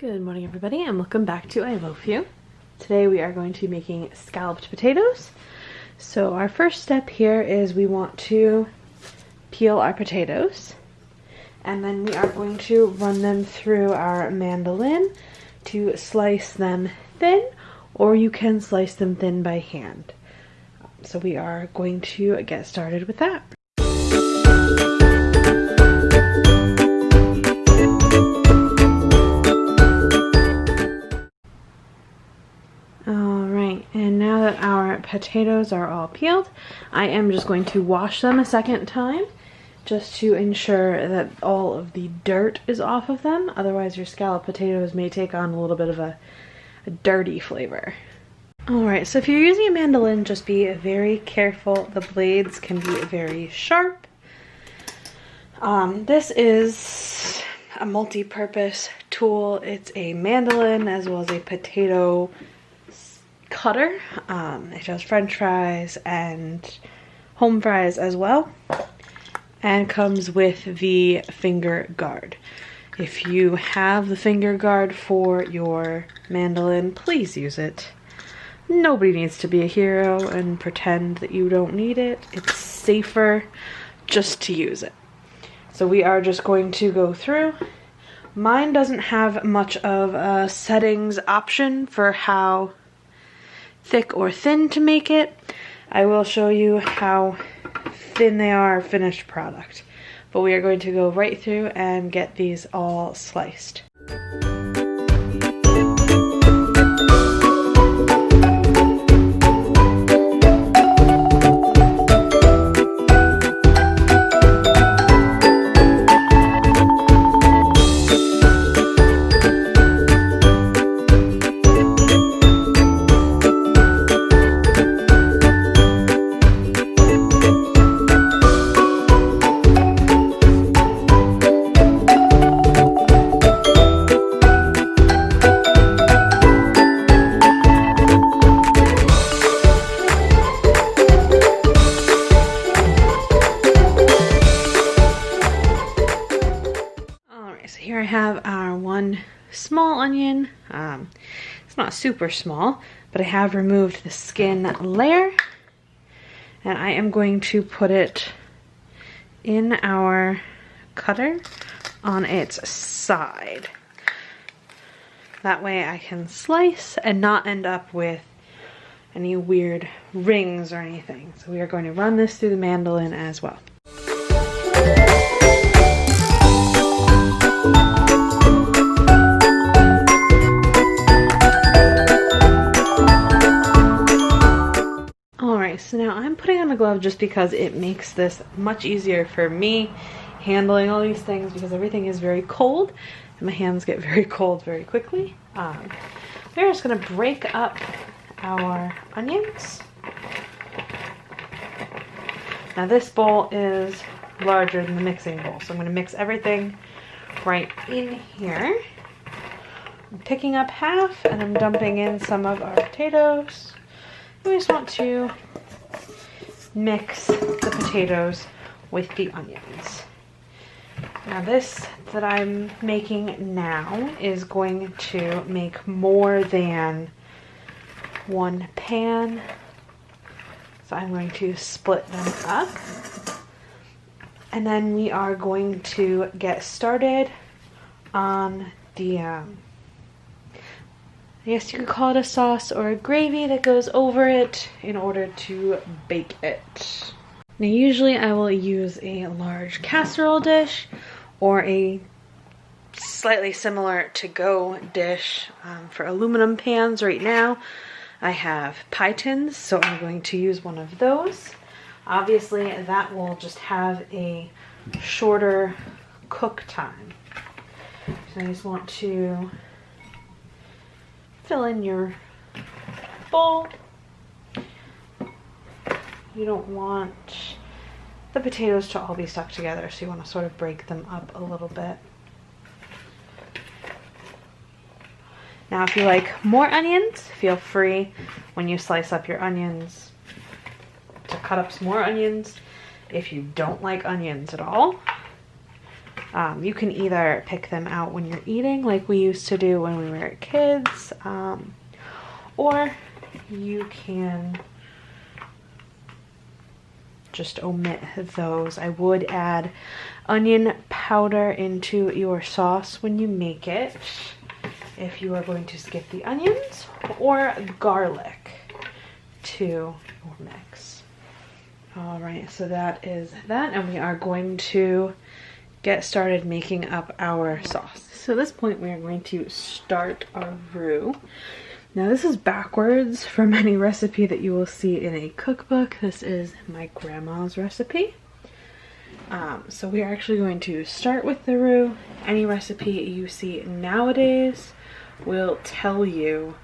Good morning everybody and welcome back to I Loaf You. Today we are going to be making scalloped potatoes. So our first step here is we want to peel our potatoes and then we are going to run them through our mandolin to slice them thin, or you can slice them thin by hand. So we are going to get started with that. Alright, and now that our potatoes are all peeled, I am just going to wash them a second time just to ensure that all of the dirt is off of them. Otherwise your scalloped potatoes may take on a little bit of a dirty flavor. Alright, so if you're using a mandolin, just be very careful. The blades can be very sharp. This is a multi-purpose tool. It's a mandolin as well as a potato cutter. It does french fries and home fries as well, and comes with the finger guard. If you have the finger guard for your mandolin, please use it. Nobody needs to be a hero and pretend that you don't need it. It's safer just to use it. So we are just going to go through. Mine doesn't have much of a settings option for how thick or thin to make it. I will show you how thin they are finished product. But we are going to go right through and get these all sliced. So here I have our one small onion. It's not super small, but I have removed the skin layer. And I am going to put it in our cutter on its side. That way I can slice and not end up with any weird rings or anything. So we are going to run this through the mandolin as well. Alright, so now I'm putting on a glove just because it makes this much easier for me handling all these things, because everything is very cold and my hands get very cold very quickly. We're just going to break up our onions. Now this bowl is larger than the mixing bowl, so I'm going to mix everything right in here. I'm picking up half and I'm dumping in some of our potatoes. We just want to mix the potatoes with the onions. Now this that I'm making now is going to make more than one pan. So I'm going to split them up. And then we are going to get started on the I guess you could call it a sauce or a gravy that goes over it in order to bake it. Now usually I will use a large casserole dish or a slightly similar to-go dish. For aluminum pans right now I have pie tins, so I'm going to use one of those. Obviously that will just have a shorter cook time. So I just want to fill in your bowl. You don't want the potatoes to all be stuck together, so you want to sort of break them up a little bit. Now if you like more onions, feel free when you slice up your onions to cut up some more onions. If you don't like onions at all, You can either pick them out when you're eating, like we used to do when we were kids, or you can just omit those. I would add onion powder into your sauce when you make it, if you are going to skip the onions, or garlic to your mix. All right, so that is that, and we are going to get started making up our sauce. So at this point, we are going to start our roux. Now this is backwards from any recipe that you will see in a cookbook. This is my grandma's recipe. So we are actually going to start with the roux. Any recipe you see nowadays will tell you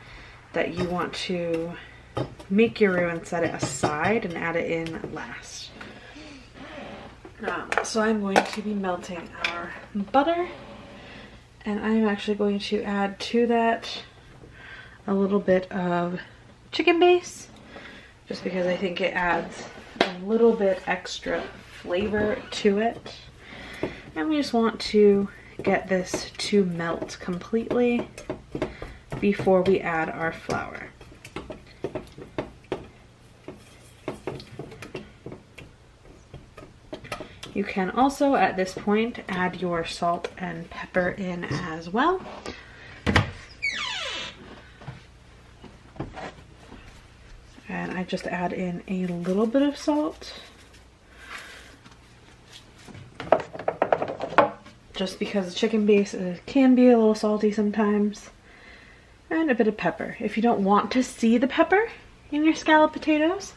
that you want to make your roux and set it aside and add it in last. So I'm going to be melting our butter, and I'm actually going to add to that a little bit of chicken base, just because I think it adds a little bit extra flavor to it. And we just want to get this to melt completely before we add our flour. You can also at this point add your salt and pepper in as well. And I just add in a little bit of salt, just because the chicken base can be a little salty sometimes, and a bit of pepper. If you don't want to see the pepper in your scalloped potatoes,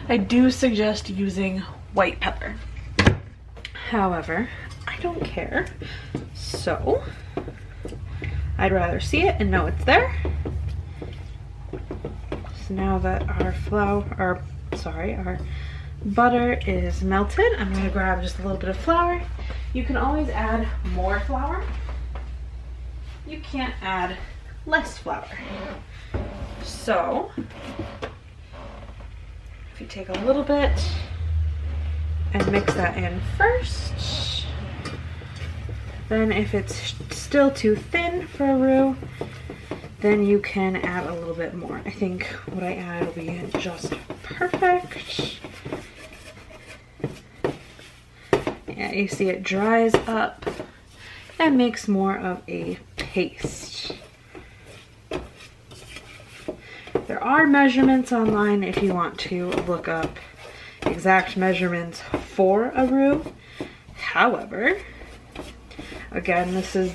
I do suggest using white pepper. However, I don't care, so I'd rather see it and know it's there. So now that our our butter is melted, I'm going to grab just a little bit of flour. You can always add more flour. You can't add less flour. So if you take a little bit and mix that in first, then if it's still too thin for a roux, then you can add a little bit more. I think what I add will be just perfect. Yeah, you see it dries up and makes more of a paste. There are measurements online if you want to look up exact measurements for a roux. However, again, this is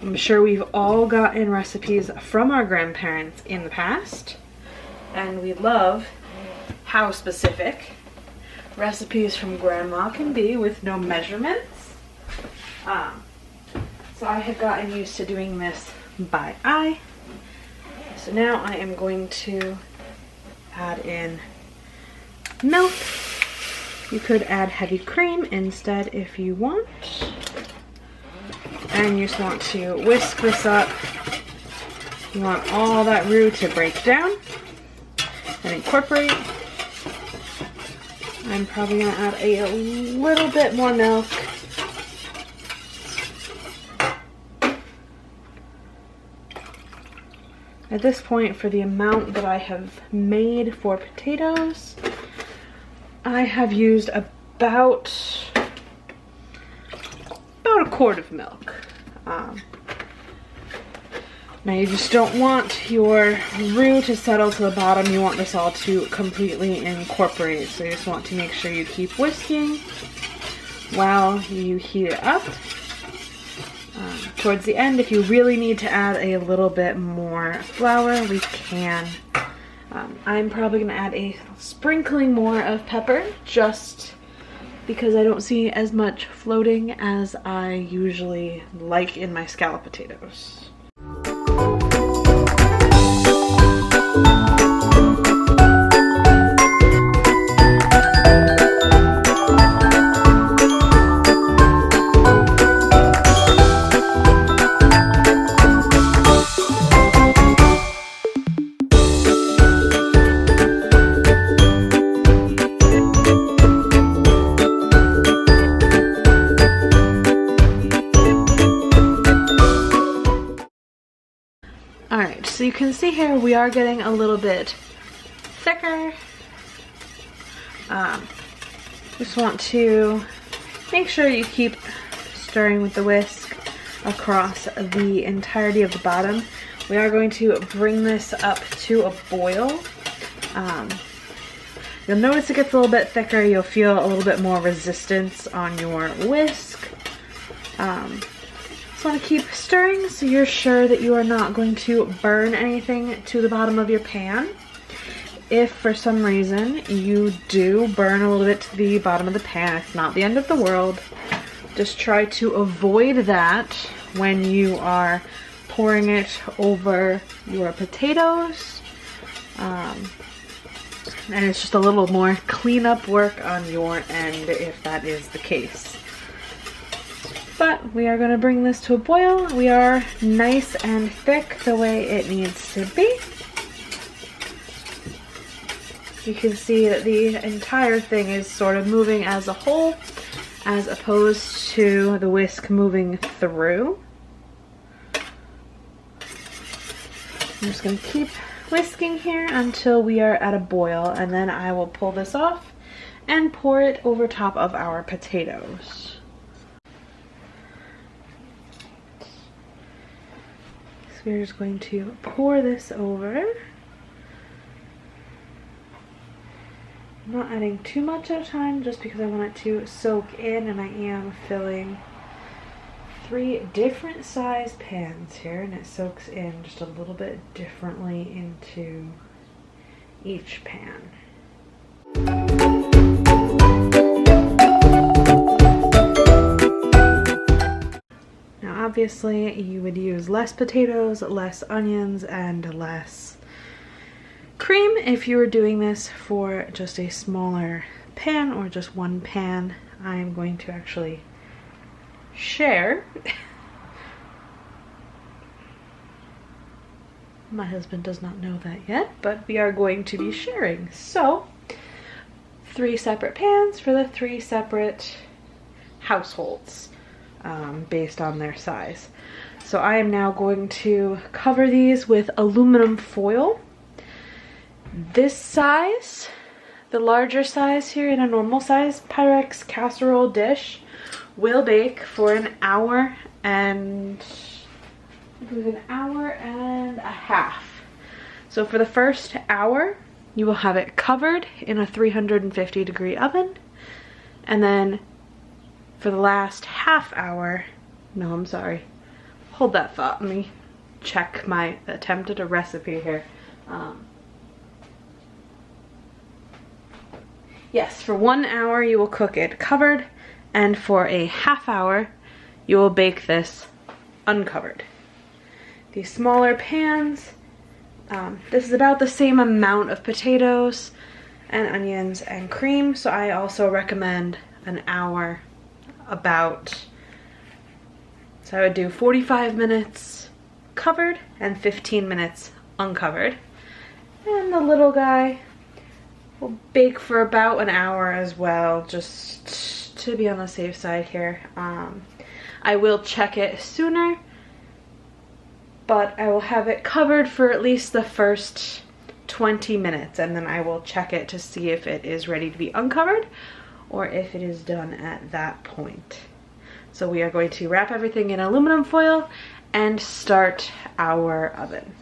I'm sure we've all gotten recipes from our grandparents in the past, and we love how specific recipes from grandma can be with no measurements. So I have gotten used to doing this by eye. So now I am going to add in milk. You could add heavy cream instead if you want. And you just want to whisk this up. You want all that roux to break down and incorporate. I'm probably going to add a little bit more milk. At this point, for the amount that I have made for potatoes, I have used about a quart of milk. Now you just don't want your roux to settle to the bottom. You want this all to completely incorporate. So you just want to make sure you keep whisking while you heat it up. Towards the end, if you really need to add a little bit more flour, we can. I'm probably going to add a sprinkling more of pepper, just because I don't see as much floating as I usually like in my scalloped potatoes. So you can see here we are getting a little bit thicker. Just want to make sure you keep stirring with the whisk across the entirety of the bottom. We are going to bring this up to a boil. You'll notice it gets a little bit thicker. You'll feel a little bit more resistance on your whisk. Just want to keep stirring so you're sure that you are not going to burn anything to the bottom of your pan. If for some reason you do burn a little bit to the bottom of the pan, it's not the end of the world. Just try to avoid that when you are pouring it over your potatoes. And it's just a little more cleanup work on your end if that is the case. But we are going to bring this to a boil. We are nice and thick the way it needs to be. You can see that the entire thing is sort of moving as a whole, as opposed to the whisk moving through. I'm just going to keep whisking here until we are at a boil, and then I will pull this off and pour it over top of our potatoes. So we're just going to pour this over. I'm not adding too much at a time just because I want it to soak in, and I am filling 3 different size pans here, and it soaks in just a little bit differently into each pan. Now obviously you would use less potatoes, less onions, and less cream if you were doing this for just a smaller pan or just one pan. I'm going to actually share. My husband does not know that yet, but we are going to be sharing. So 3 separate pans for the 3 separate households based on their size. So I am now going to cover these with aluminum foil. This size, the larger size here in a normal size Pyrex casserole dish, will bake for an hour and a half. So for the first hour, you will have it covered in a 350-degree oven, and then for the last half hour, no, I'm sorry, hold that thought, let me check my attempt at a recipe here. Yes, for 1 hour you will cook it covered, and for a half hour you will bake this uncovered. These smaller pans, this is about the same amount of potatoes and onions and cream, so I also recommend an hour about. So I would do 45 minutes covered and 15 minutes uncovered. And the little guy will bake for about an hour as well, just to be on the safe side here. I will check it sooner, but I will have it covered for at least the first 20 minutes, and then I will check it to see if it is ready to be uncovered or if it is done at that point. So we are going to wrap everything in aluminum foil and start our oven.